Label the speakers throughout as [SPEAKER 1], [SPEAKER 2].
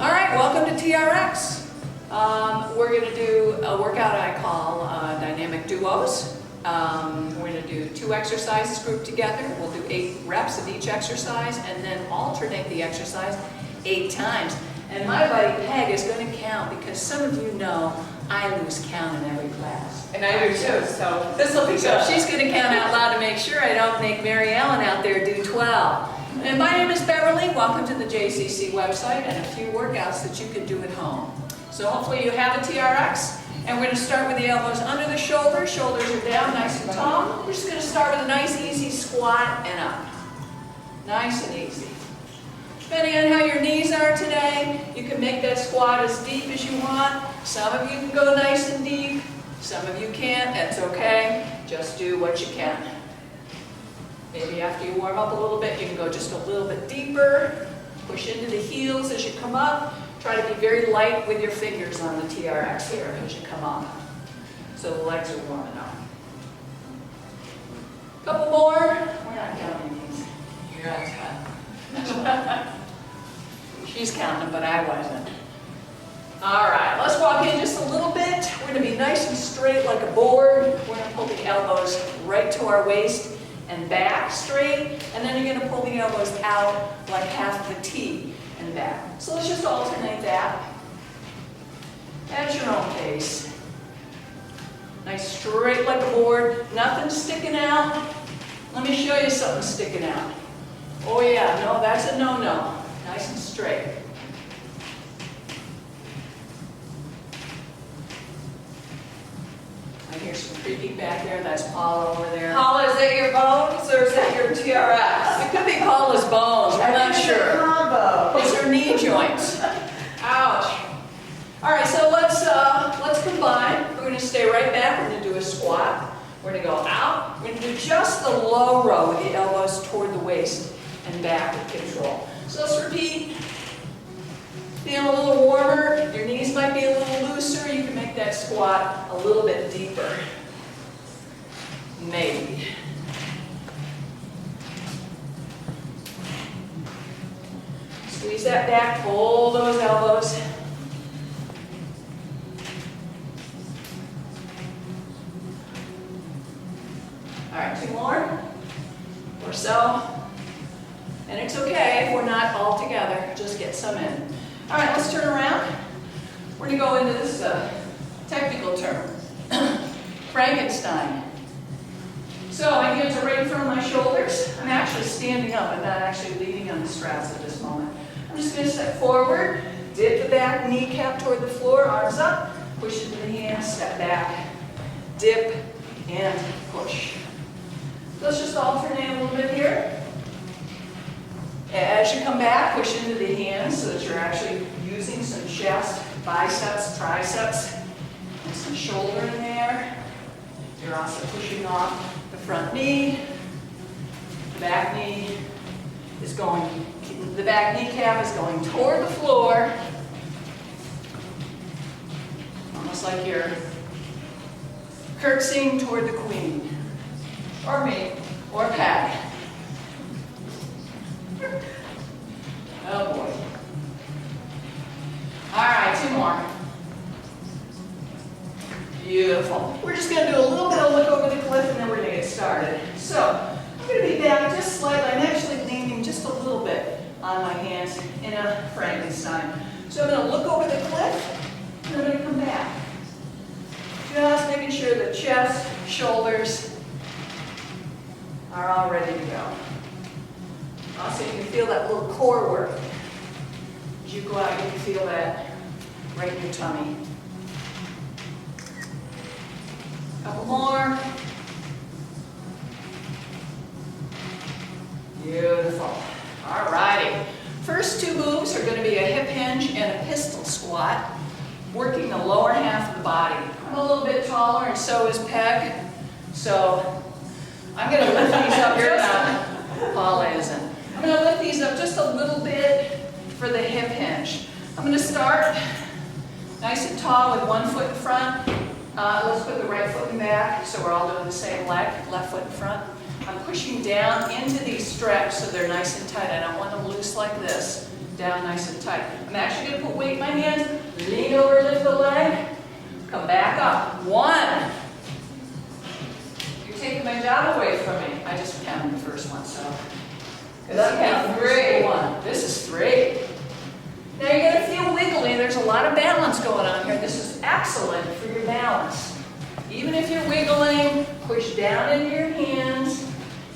[SPEAKER 1] All right, welcome to TRX. We're going to do a workout I call dynamic duos. We're going to do 2 exercises grouped together. We'll do 8 reps of each exercise and then alternate the exercise 8 times. And my buddy Peg is going to count because some of you know I lose count in every class.
[SPEAKER 2] And I do too, so this will be good.
[SPEAKER 1] So she's going to count out loud to make sure I don't make Mary Ellen out there do 12. And my name is Beverly. Welcome to the JCC website and a few workouts that you can do at home. So hopefully you have a TRX. And we're going to start with the elbows under the shoulders. Shoulders are down, nice and tall. We're just going to start with a nice easy squat and up. Nice and easy. Depending on how your knees are today, you can make that squat as deep as you want. Some of you can go nice and deep. Some of you can't. That's okay. Just do what you can. Maybe after you warm up a little bit, you can go just a little bit deeper. Push into the heels as you come up. Try to be very light with your fingers on the TRX here as you come up. So the legs are warming up. Couple more. We're not counting these.
[SPEAKER 2] You're on time.
[SPEAKER 1] She's counting, but I wasn't. All right, let's walk in just a little bit. We're going to be nice and straight like a board. We're going to pull the elbows right to our waist and back straight, and then you're going to pull the elbows out like half the T and back. So let's just alternate that at your own pace. Nice straight like a board, nothing sticking out. Let me show you something sticking out. Oh yeah, no, that's a no-no. Nice and straight. I hear some creaking back there. That's Paula over there.
[SPEAKER 2] Paula, is that your bones or is that your TRX?
[SPEAKER 1] It could be Paula's bones. We're not sure.
[SPEAKER 2] Combo.
[SPEAKER 1] It's her knee joints. Ouch. All right, so let's combine. We're going to stay right back. We're going to do a squat. We're going to go out. We're going to do just the low row with the elbows toward the waist and back with control. So let's repeat. Feeling a little warmer. Your knees might be a little looser. You can make that squat a little bit deeper. Maybe. Squeeze that back, pull those elbows. All right, 2 more or so. And it's okay if we're not all together, just get some in. All right, let's turn around. We're going to go into this technical term, Frankenstein. So my hands are right in front of my shoulders. I'm actually standing up. I'm not actually leaning on the straps at this moment. I'm just going to step forward, dip the back kneecap toward the floor, arms up, push into the hands, step back, dip, and push. Let's just alternate a little bit here. As you come back, push into the hands so that you're actually using some chest, biceps, triceps, and some shoulder in there. You're also pushing off the front knee. The back knee is going, the back kneecap is going toward the floor. Almost like you're curtsying toward the queen. Or me. Or Pat. Oh boy. All right, 2 more. Beautiful. We're just going to do a little bit of look over the cliff and then we're going to get started. So, I'm going to be back just slightly. I'm actually leaning just a little bit on my hands in a Frankenstein. So I'm going to look over the cliff and I'm going to come back. Just making sure the chest, shoulders are all ready to go. Also, you can feel that little core work. As you go out, you can feel that right in your tummy. Couple more. Beautiful. All righty. First 2 moves are going to be a hip hinge and a pistol squat, working the lower half of the body. I'm a little bit taller, and so is Peg. So I'm going to lift these up here. Paula isn't. I'm going to lift these up just a little bit for the hip hinge. I'm going to start nice and tall with 1 foot in front. Let's put the right foot in back so we're all doing the same leg, left foot in front. I'm pushing down into these straps so they're nice and tight. I don't want them loose like this. down nice and tight. I'm actually going to put weight in my hands, lean over, lift the leg, come back up. 1.
[SPEAKER 2] You're taking my job away from me.
[SPEAKER 1] I just counted the first one, so.
[SPEAKER 2] Because I'm counting 3.
[SPEAKER 1] 1. This is 3. Now you're going to feel wiggly. There's a lot of balance going on here. This is excellent for your balance. Even if you're wiggling, push down into your hands.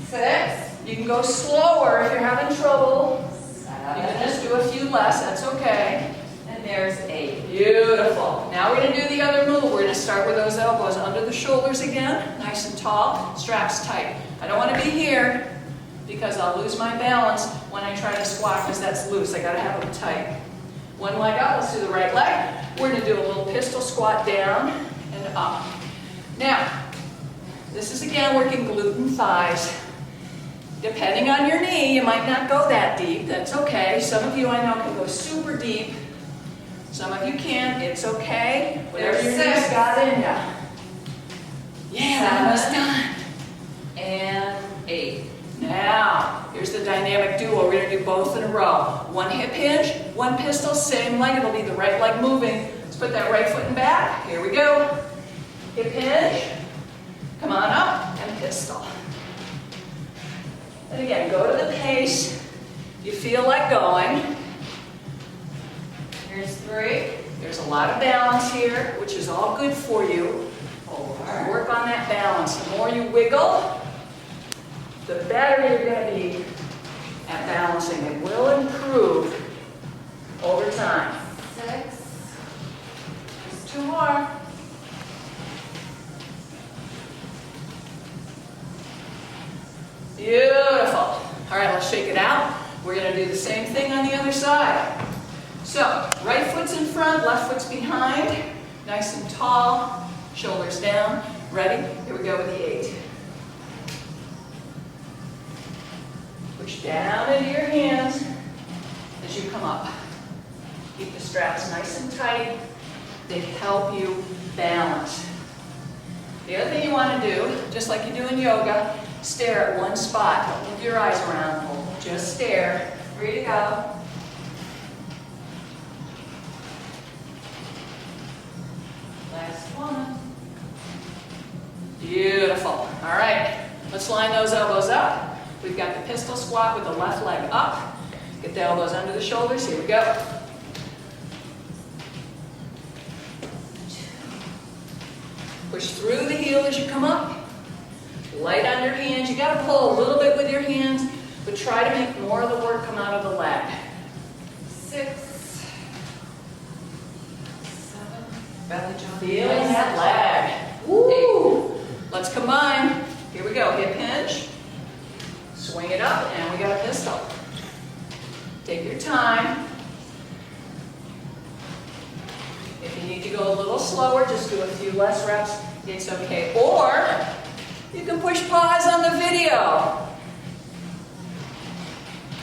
[SPEAKER 2] 6.
[SPEAKER 1] You can go slower if you're having trouble.
[SPEAKER 2] 7.
[SPEAKER 1] You can just do a few less, that's okay.
[SPEAKER 2] And there's 8.
[SPEAKER 1] Beautiful. Now we're going to do the other move. We're going to start with those elbows under the shoulders again, nice and tall, straps tight. I don't want to be here because I'll lose my balance when I try to squat because that's loose. I got to have them tight. One leg up, let's do the right leg. We're going to do a little pistol squat down and up. Now, this is again working glute and thighs. Depending on your knee, you might not go that deep. That's okay. Some of you I know can go super deep. Some of you can't. It's okay. Whatever your knees got in you. Yeah, almost done.
[SPEAKER 2] And 8.
[SPEAKER 1] Now, here's the dynamic duo. We're going to do both in a row. 1 hip hinge, 1 pistol, same leg. It'll be the right leg moving. Let's put that right foot in back. Here we go. Hip hinge. Come on up and pistol. And again, go to the pace you feel like going.
[SPEAKER 2] Here's 3.
[SPEAKER 1] There's a lot of balance here, which is all good for you.
[SPEAKER 2] 4.
[SPEAKER 1] Work on that balance. The more you wiggle, the better you're going to be at balancing. It will improve over time.
[SPEAKER 2] 6. Just 2 more.
[SPEAKER 1] Beautiful. All right, let's shake it out. We're going to do the same thing on the other side. So, right foot's in front, left foot's behind. Nice and tall, shoulders down. Ready? Here we go with the 8. Push down into your hands as you come up. Keep the straps nice and tight. They help you balance. The other thing you want to do, just like you do in yoga, stare at one spot. Don't move your eyes around. Just stare.
[SPEAKER 2] 3 to go. Last one.
[SPEAKER 1] Beautiful. All right. Let's line those elbows up. We've got the pistol squat with the left leg up. Get the elbows under the shoulders. Here we go. Push through the heel as you come up. Light on your hands. You got to pull a little bit with your hands, but try to make more of the work come out of the leg.
[SPEAKER 2] 6. 7. Belly jump.
[SPEAKER 1] Feeling that leg. Woo! Let's combine. Here we go. Hip hinge. Swing it up, and we got a pistol. Take your time. If you need to go a little slower, just do a few less reps. It's okay. Or you can push pause on the video.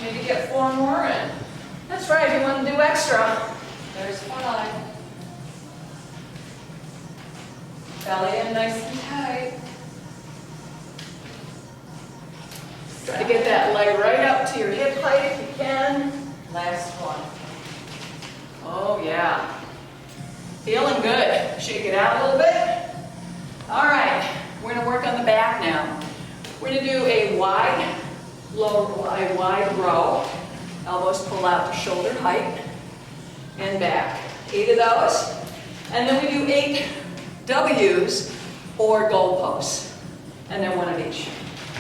[SPEAKER 2] Maybe get 4 more in.
[SPEAKER 1] That's right, if you want to do extra.
[SPEAKER 2] There's 5. Belly in nice and tight.
[SPEAKER 1] Try to get that leg right up to your hip height if you can.
[SPEAKER 2] Last one.
[SPEAKER 1] Oh yeah. Feeling good. Shake it out a little bit. All right, we're going to work on the back now. We're going to do a wide row. Elbows pull out to shoulder height and back. 8 of those. And then we do 8 W's or goalposts. And then 1 of each.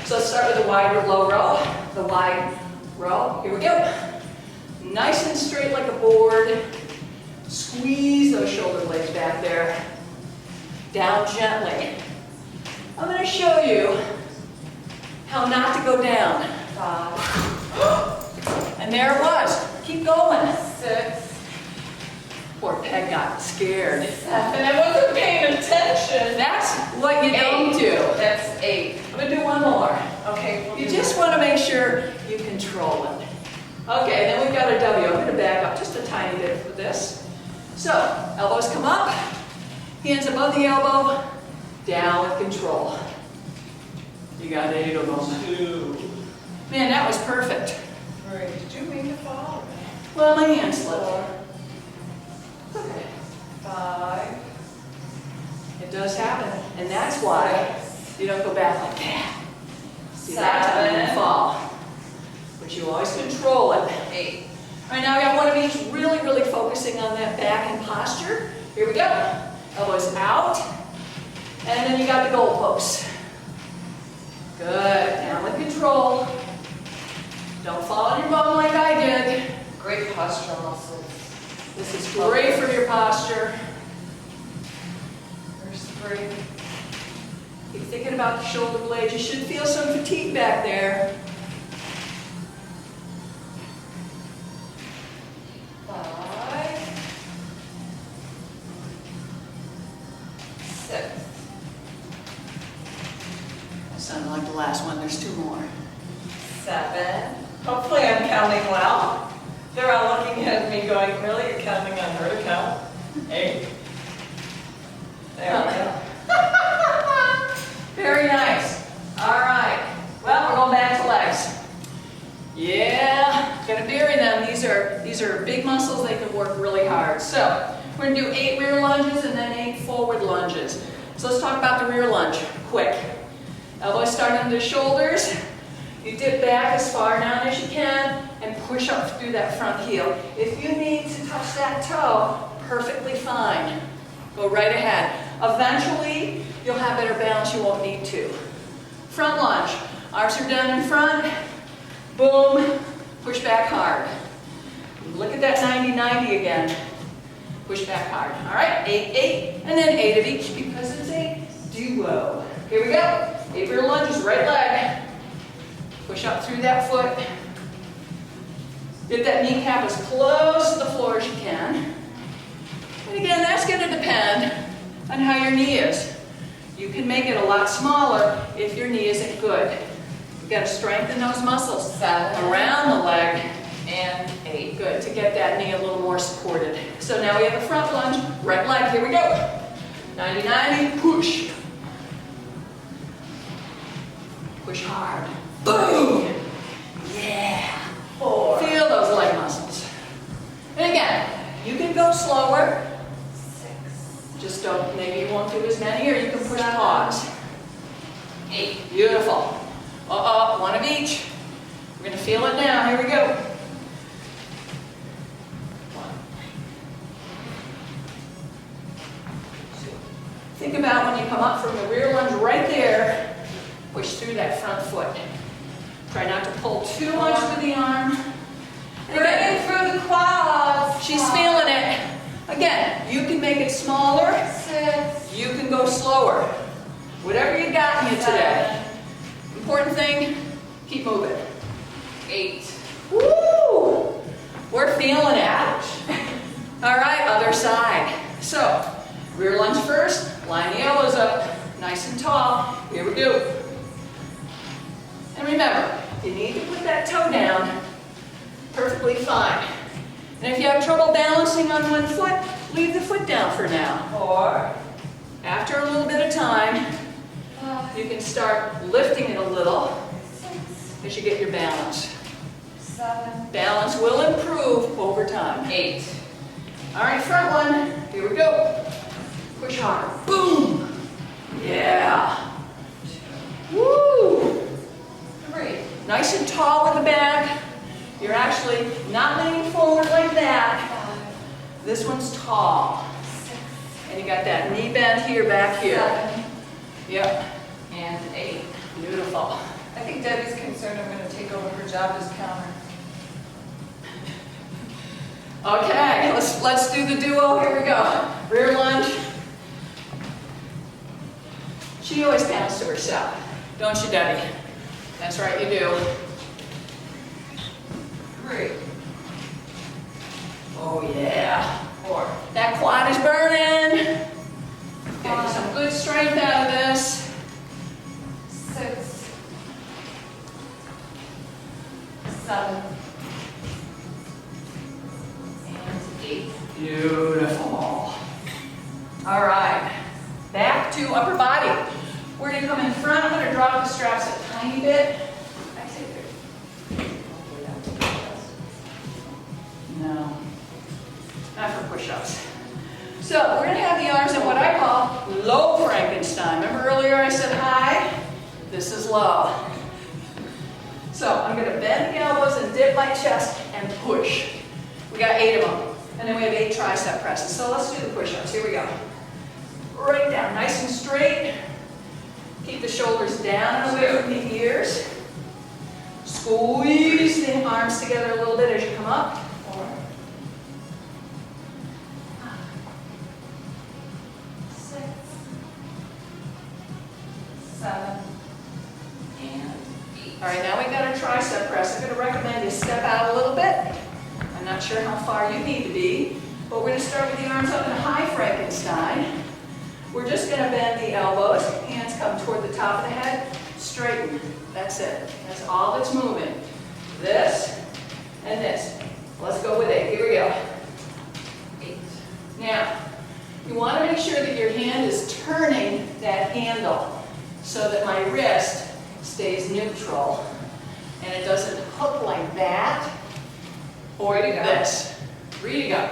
[SPEAKER 1] So let's start with the wide low row. The wide row. Here we go. Nice and straight like a board. Squeeze those shoulder blades back there. Down gently. I'm going to show you how not to go down.
[SPEAKER 2] 5.
[SPEAKER 1] And there it was. Keep going.
[SPEAKER 2] 6.
[SPEAKER 1] Poor Peg got scared.
[SPEAKER 2] 7. I wasn't paying attention.
[SPEAKER 1] That's what you don't do.
[SPEAKER 2] That's 8.
[SPEAKER 1] I'm going to do one more.
[SPEAKER 2] Okay.
[SPEAKER 1] You just want to make sure you control it. Okay, then we've got our W. I'm going to back up just a tiny bit for this. So, elbows come up, hands above the elbow, down with control. You got 8 of them.
[SPEAKER 2] 2.
[SPEAKER 1] Man, that was perfect.
[SPEAKER 2] 3. Did you mean to fall?
[SPEAKER 1] Well, my hand slipped.
[SPEAKER 2] 4,
[SPEAKER 1] Okay.
[SPEAKER 2] 5,
[SPEAKER 1] It does happen, and that's why
[SPEAKER 2] 6,
[SPEAKER 1] you don't go back like that. See, that time you
[SPEAKER 2] 7,
[SPEAKER 1] fall. But you always control it.
[SPEAKER 2] 8.
[SPEAKER 1] All right, now we got one of each, really focusing on that back and posture. Here we go. Elbows out. And then you got the goal post. Good. Now with control. Don't fall on your bum like I did.
[SPEAKER 2] Great postural muscles.
[SPEAKER 1] This is great for your posture.
[SPEAKER 2] There's 3.
[SPEAKER 1] Keep thinking about the shoulder blades. You should feel some fatigue back there.
[SPEAKER 2] 5, 6,
[SPEAKER 1] That sounded like the last one. There's 2 more.
[SPEAKER 2] 7. Hopefully I'm counting well. They're all looking at me going, really? You're counting on her to count? 8. There we go.
[SPEAKER 1] Very nice. All right. Well, we're going back to legs. Yeah, gonna bury them. These are big muscles. They can work really hard. So we're gonna do 8 rear lunges and then 8 forward lunges. So let's talk about the rear lunge. Quick. Elbows start under the shoulders. You dip back as far down as you can and push up through that front heel. If you need to touch that toe, perfectly fine. Go right ahead. Eventually, you'll have better balance. You won't need to. Front lunge. Arms are down in front. Boom. Push back hard. Look at that 90-90 again. Push back hard. All right, 8, 8, and then 8 of each because it's a duo. Here we go. 8 rear lunges, right leg. Push up through that foot. Get that kneecap as close to the floor as you can. And again, that's going to depend on how your knee is. You can make it a lot smaller if your knee isn't good. You've got to strengthen those muscles
[SPEAKER 2] 7,
[SPEAKER 1] around the leg.
[SPEAKER 2] and 8.
[SPEAKER 1] Good, to get that knee a little more supported. So now we have a front lunge, right leg, here we go. 90-90, push. Push hard. Boom! Yeah!
[SPEAKER 2] 4,
[SPEAKER 1] Feel those leg muscles. And again, you can go slower.
[SPEAKER 2] 6,
[SPEAKER 1] Just don't, maybe you won't do as many, or you can push pause.
[SPEAKER 2] 8.
[SPEAKER 1] Beautiful. One of each. We're going to feel it now. Here we go.
[SPEAKER 2] 1, 2.
[SPEAKER 1] Think about when you come up from the rear lunge right there, push through that front foot. Try not to pull too much with the arm. And
[SPEAKER 2] Burning
[SPEAKER 1] again,
[SPEAKER 2] through the quads.
[SPEAKER 1] she's feeling it. Again, you can make it smaller.
[SPEAKER 2] 6,
[SPEAKER 1] You can go slower. Whatever you got in you today. Important thing, keep moving.
[SPEAKER 2] 8.
[SPEAKER 1] Woo! We're feeling it. All right, other side. So, rear lunge first, line the elbows up, nice and tall. Here we go. And remember, you need to put that toe down, perfectly fine. And if you have trouble balancing on one foot, leave the foot down for now.
[SPEAKER 2] 4,
[SPEAKER 1] After a little bit of time,
[SPEAKER 2] 5,
[SPEAKER 1] you can start lifting it a little
[SPEAKER 2] 6,
[SPEAKER 1] as you get your balance.
[SPEAKER 2] 7,
[SPEAKER 1] Balance will improve over time.
[SPEAKER 2] 8.
[SPEAKER 1] All right, front one. Here we go. Push hard. Boom. Yeah. Woo.
[SPEAKER 2] 3,
[SPEAKER 1] Nice and tall with the back. You're actually not leaning forward like that.
[SPEAKER 2] 5,
[SPEAKER 1] This one's tall.
[SPEAKER 2] 6,
[SPEAKER 1] And you got that knee bend here, back here.
[SPEAKER 2] 7,
[SPEAKER 1] Yep.
[SPEAKER 2] and 8.
[SPEAKER 1] Beautiful.
[SPEAKER 2] I think Debbie's concerned I'm going to take over her job as counter.
[SPEAKER 1] Okay, let's do the duo. Here we go. Rear lunge. She always counts to herself. Don't you, Debbie? That's right, you do.
[SPEAKER 2] 3,
[SPEAKER 1] Oh, yeah.
[SPEAKER 2] 4,
[SPEAKER 1] That quad is burning. Getting some good strength out of this.
[SPEAKER 2] 6, 7, and 8.
[SPEAKER 1] Beautiful. All right. Back to upper body. We're going to come in front. I'm going to drop the straps a tiny bit.
[SPEAKER 2] I take it.
[SPEAKER 1] No, push-ups. So we're going to have the arms in what I call low Frankenstein. Remember earlier I said high? This is low. So I'm going to bend the elbows and dip my chest and push. We got 8 of them. And then we have 8 tricep presses. So let's do the push-ups. Here we go. Right down, nice and straight. Keep the shoulders down and away from the ears. Squeeze the arms together a little bit as you come up. 4, 5, 6, 7, and 8. All right, now we've got a tricep press. I'm going to recommend you step out a little bit. I'm not sure how far you need to be, but we're going to start with the arms up in high Frankenstein. We're just going to bend the elbows, hands come toward the top of the head, straighten. That's it. That's all that's moving. This and this. Let's go with 8. Here we go. 8. Now, you want to make sure that your hand is turning that handle so that my wrist stays neutral and it doesn't hook like that or this. 3 to go.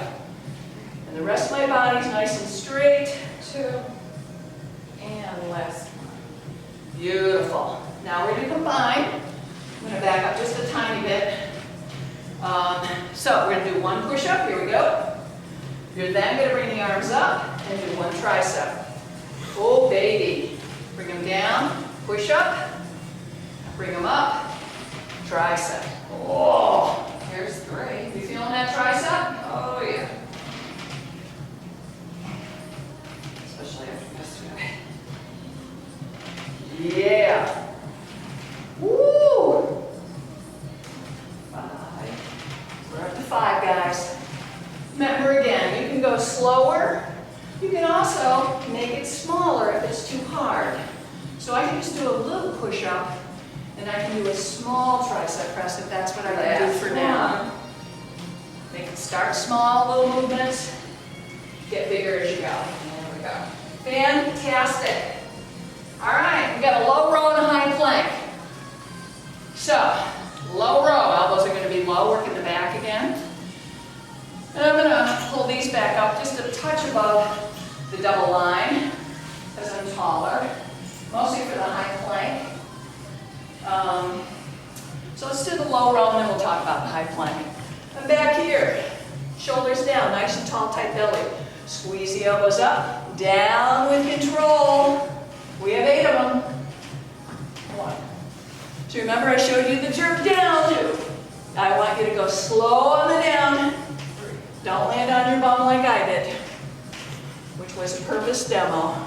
[SPEAKER 1] And the rest of my body's nice and straight. 2, and last one. Beautiful. Now we're going to combine. I'm going to back up just a tiny bit. So we're going to do 1 push-up. Here we go. You're then going to bring the arms up and do 1 tricep. Oh, baby. Bring them down. Push up. Bring them up. Tricep. Oh, here's 3. You feeling that tricep? Oh, yeah. Yeah. Woo! 5. We're up to 5, guys. Remember again, you can go slower. You can also make it smaller if it's too hard. So I can just do a little push-up, and I can do a small tricep press if that's what I can do for now. Make it start small, little movements. Get bigger as you go. There we go. Fantastic. All right, we got a low row and a high plank. So, low row, elbows are going to be low, working the back again. And I'm going to pull these back up just a touch above the double line, because I'm taller, mostly for the high plank. So let's do the low row and then we'll talk about the high plank. I'm back here, shoulders down, nice and tall, tight belly. Squeeze the elbows up, down with control. We have 8 of them. 1. So remember I showed you the jerk down. 2. I want you to go slow on the down. 3. Don't land on your bum like I did, which was a purpose demo. 5.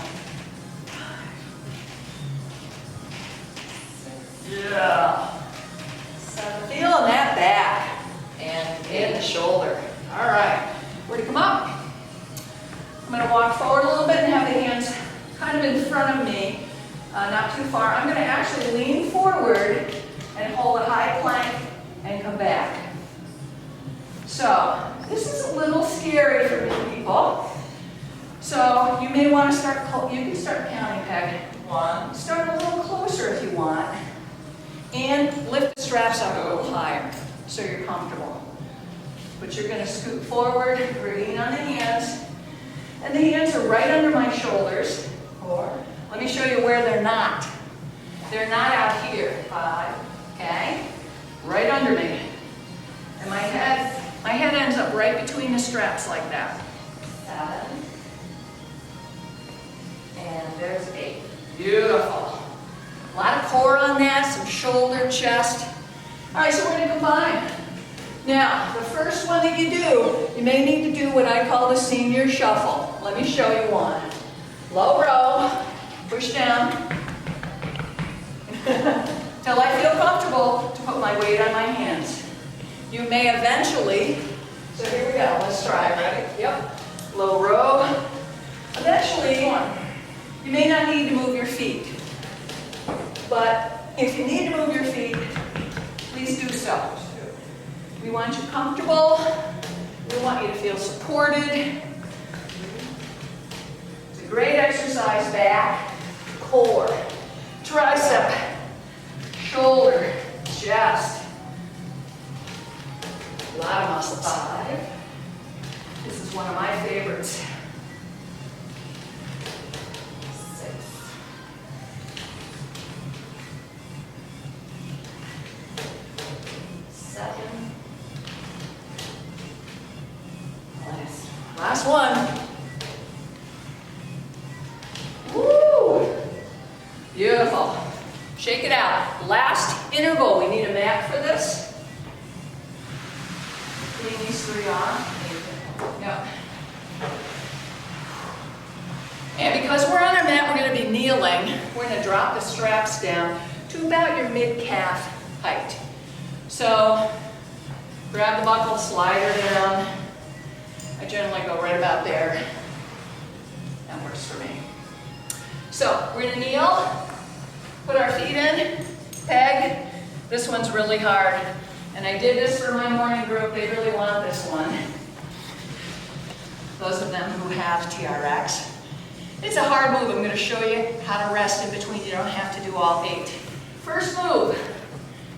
[SPEAKER 1] 6. Yeah. 7. Feeling that back and in the shoulder. All right. We're going to come up. I'm going to walk forward a little bit and have the hands kind of in front of me, not too far. I'm going to actually lean forward and hold a high plank and come back. So this is a little scary for many people. So you may want to start, you can start counting, Peg. 1. Start a little closer if you want. And lift the straps up a little higher so you're comfortable. But you're going to scoot forward, lean on the hands. And the hands are right under my shoulders. 4. Let me show you where they're not. They're not out here. 5. Okay? Right under me. And my head ends up right between the straps like that. 7. And there's 8. Beautiful. A lot of core on that, some shoulder, chest. All right, so we're going to combine. Now, the first one that you do, you may need to do what I call the senior shuffle. Let me show you one. Low row, push down, till I feel comfortable to put my weight on my hands. You may eventually, so here we go, let's try, ready? Yep. Low row. Eventually, you may not need to move your feet, but if you need to move your feet, please do so. We want you comfortable. We want you to feel supported. It's a great exercise, back, core, tricep, shoulder, chest. A lot of muscles. 5. This is one of my favorites.
[SPEAKER 2] 6, 7,
[SPEAKER 1] Last one. Woo! Beautiful. Shake it out. Last interval. We need a mat for this. Putting these 3 on. Yep. And because we're on our mat, we're going to be kneeling. We're going to drop the straps down to about your mid-calf height. So, grab the buckle, slide her down. I generally go right about there. That works for me. So, we're going to kneel, put our feet in, peg. This one's really hard. And I did this for my morning group. They really want this one. Those of them who have TRX. It's a hard move. I'm going to show you how to rest in between. You don't have to do all 8. First move.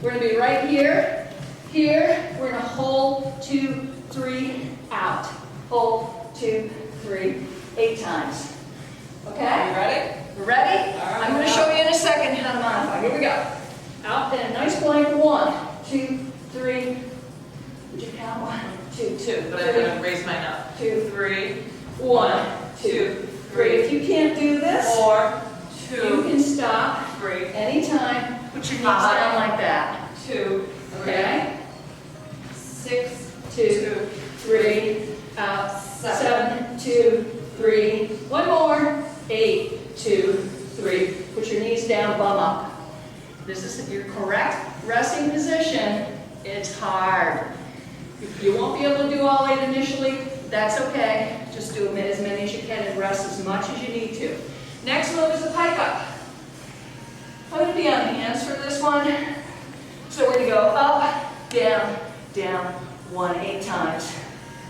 [SPEAKER 1] We're going to be right here. Here. We're going to hold 2, 3, out. Hold 2, 3, 8 times. Okay?
[SPEAKER 2] Are you ready?
[SPEAKER 1] We're ready?
[SPEAKER 2] All right.
[SPEAKER 1] I'm going to show you in a second how to modify. Here we go. Out and a nice blank. 1, 2, 3. Would you count? 1, 2,
[SPEAKER 2] 2, but I'm going to raise mine up.
[SPEAKER 1] 2,
[SPEAKER 2] 3,
[SPEAKER 1] 1, 2, 3. If you can't do this,
[SPEAKER 2] 4,
[SPEAKER 1] you
[SPEAKER 2] 2,
[SPEAKER 1] can stop
[SPEAKER 2] 3,
[SPEAKER 1] anytime. Put your knees down like that.
[SPEAKER 2] 2, 3,
[SPEAKER 1] Okay?
[SPEAKER 2] 6,
[SPEAKER 1] 2, 3, out. 7, 2, 3. One more. 8, 2, 3. Put your knees down, bum up. This is your correct resting position. It's hard. You won't be able to do all 8 initially. That's okay. Just do as many as you can and rest as much as you need to. Next move is the pike up. I'm going to be on hands for this one. So we're going to go up, down, down, 1, 8 times.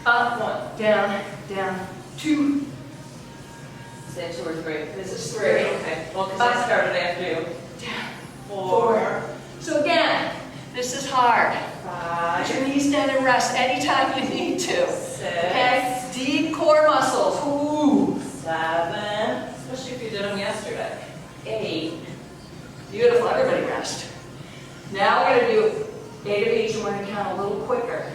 [SPEAKER 1] Up, 1, down, down, 2.
[SPEAKER 2] say 2 or 3.
[SPEAKER 1] This is 3.
[SPEAKER 2] Okay, well, because I started after you.
[SPEAKER 1] Down,
[SPEAKER 2] 4.
[SPEAKER 1] So again, this is hard.
[SPEAKER 2] 5.
[SPEAKER 1] Put your knees down and rest anytime you need to.
[SPEAKER 2] 6.
[SPEAKER 1] Okay? Deep core muscles. Ooh.
[SPEAKER 2] 7. Especially if you did them yesterday. 8.
[SPEAKER 1] Beautiful. Everybody rest. Now we're going to do 8 of each, and we're going to count a little quicker.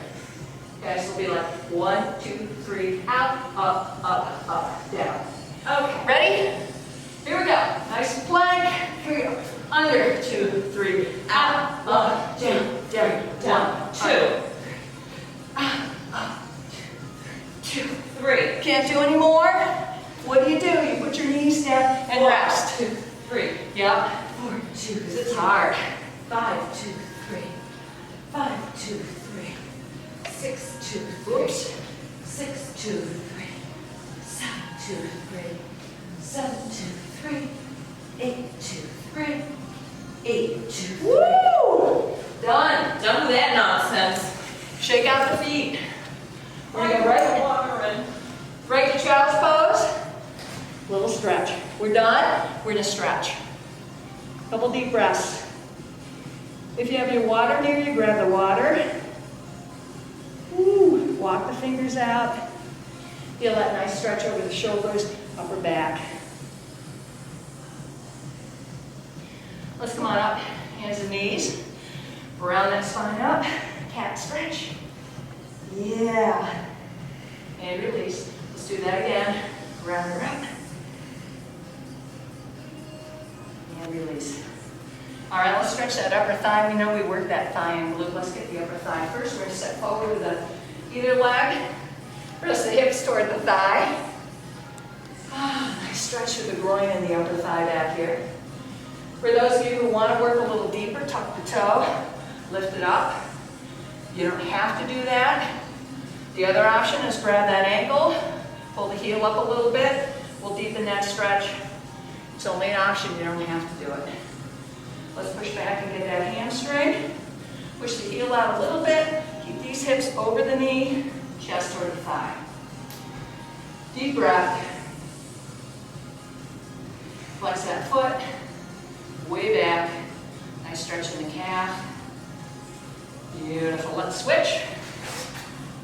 [SPEAKER 1] Okay, so it'll be like 1, 2, 3, out, up, up, up, down. Okay, ready? Here we go. Nice plank. Here we go. Under, 2, 3, out, up, down, down, down.
[SPEAKER 2] 2.
[SPEAKER 1] Up, 2,
[SPEAKER 2] 3.
[SPEAKER 1] Can't do any more? What do? You put your knees down and
[SPEAKER 2] 4,
[SPEAKER 1] rest.
[SPEAKER 2] 2, 3.
[SPEAKER 1] Yep. 4, 2, because it's hard.
[SPEAKER 2] 5, 2, 3. 5, 2, 3. 6, 2, 3.
[SPEAKER 1] Oops.
[SPEAKER 2] 6, 2, 3. 7, 2, 3. 7, 2, 3. 8, 2, 3. 8, 2, 3.
[SPEAKER 1] Woo! Done.
[SPEAKER 2] Done with that nonsense.
[SPEAKER 1] Shake out the feet. We're going to go right to child's pose. Little stretch. We're done. We're going to stretch. Couple deep breaths. If you have your water near you, grab the water. Woo. Walk the fingers out. Feel that nice stretch over the shoulders, upper back. Let's come on up. Hands and knees. Round that spine up. Cat stretch. Yeah. And release. Let's do that again. Round and round. And release. All right, let's stretch that upper thigh. We know we work that thigh and glute. Let's get the upper thigh first. We're going to step forward with either leg. Press the hips toward the thigh. Nice stretch through the groin and the upper thigh back here. For those of you who want to work a little deeper, tuck the toe, lift it up. You don't have to do that. The other option is grab that ankle, pull the heel up a little bit. We'll deepen that stretch. It's only an option, you don't have to do it. Let's push back and get that hamstring. Push the heel out a little bit. Keep these hips over the knee, chest toward the thigh. Deep breath. Flex that foot. Way back. Nice stretch in the calf. Beautiful. Let's switch.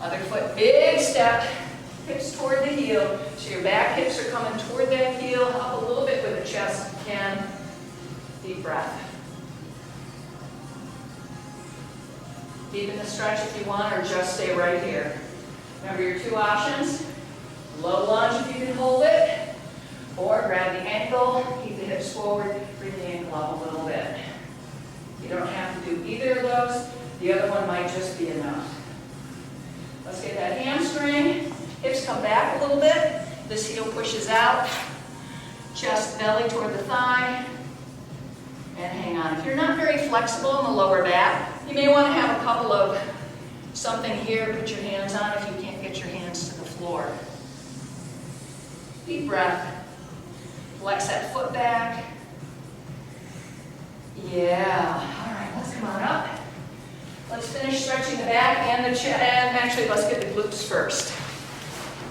[SPEAKER 1] Other foot, big step. hips toward the heel. So your back hips are coming toward that heel. Up a little bit with the chest if you can. Deep breath. Deepen the stretch if you want, or just stay right here. Remember your two options. Low lunge if you can hold it, or grab the ankle, keep the hips forward, bring the ankle up a little bit. You don't have to do either of those. The other one might just be enough. Let's get that hamstring. Hips come back a little bit. This heel pushes out. Chest, belly toward the thigh. And hang on. If you're not very flexible in the lower back, you may want to have a couple of something here to put your hands on if you can't get your hands to the floor. Deep breath. Flex that foot back. Yeah. All right, let's come on up. Let's finish stretching the back and the chest. And actually, let's get the glutes first.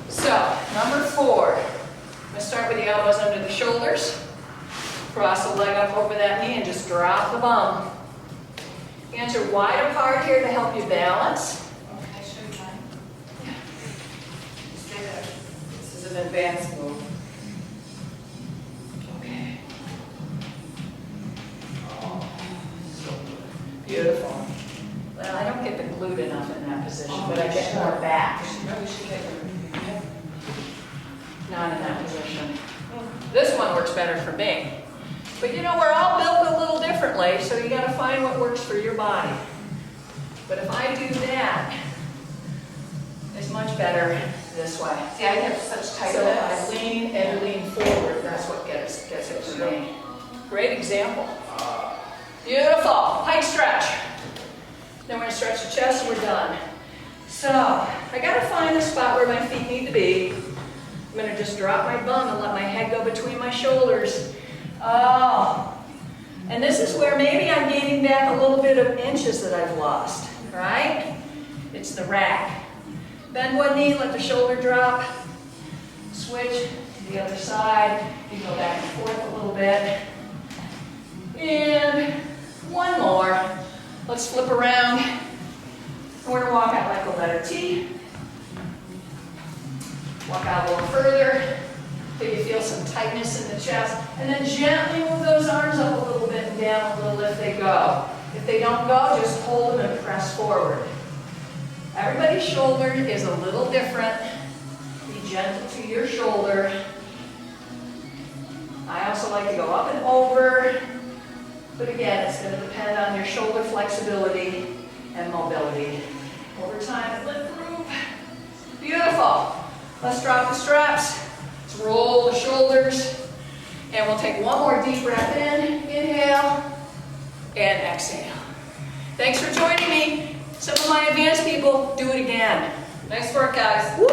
[SPEAKER 1] So, number 4. I'm going to start with the elbows under the shoulders. Cross the leg up over that knee and just drop the bum. Hands are wide apart here to help you balance.
[SPEAKER 2] Okay, show you mine. Yeah. Stay there. This is an advanced move.
[SPEAKER 1] Okay. Oh, so good. Beautiful. Well, I don't get the glute enough in that position, but I get more back.
[SPEAKER 2] Maybe she get her.
[SPEAKER 1] Not in that position. This one works better for me. But you know, we're all built a little differently, so you got to find what works for your body. But if I do that, it's much better this way.
[SPEAKER 2] See, I have such tight
[SPEAKER 1] So I
[SPEAKER 2] hips.
[SPEAKER 1] lean and lean forward. That's what gets it for me. Great example. Beautiful. Pike stretch. Then we're going to stretch the chest and we're done. So I got to find the spot where my feet need to be. I'm going to just drop my bum and let my head go between my shoulders. Oh. And this is where maybe I'm gaining back a little bit of inches that I've lost. Right? It's the rack. Bend one knee, let the shoulder drop. Switch to the other side. You go back and forth a little bit. And one more. Let's flip around. We're going to walk out like a letter T. Walk out a little further till you feel some tightness in the chest. And then gently move those arms up a little bit and down a little if they go. If they don't go, just hold them and press forward. Everybody's shoulder is a little different. Be gentle to your shoulder. I also like to go up and over. But again, it's going to depend on your shoulder flexibility and mobility. Over time, it'll improve. Beautiful. Let's drop the straps. Let's roll the shoulders. And we'll take one more deep breath in. Inhale. And exhale. Thanks for joining me. Some of my advanced people, do it again.
[SPEAKER 2] Nice work, guys.
[SPEAKER 1] Woo!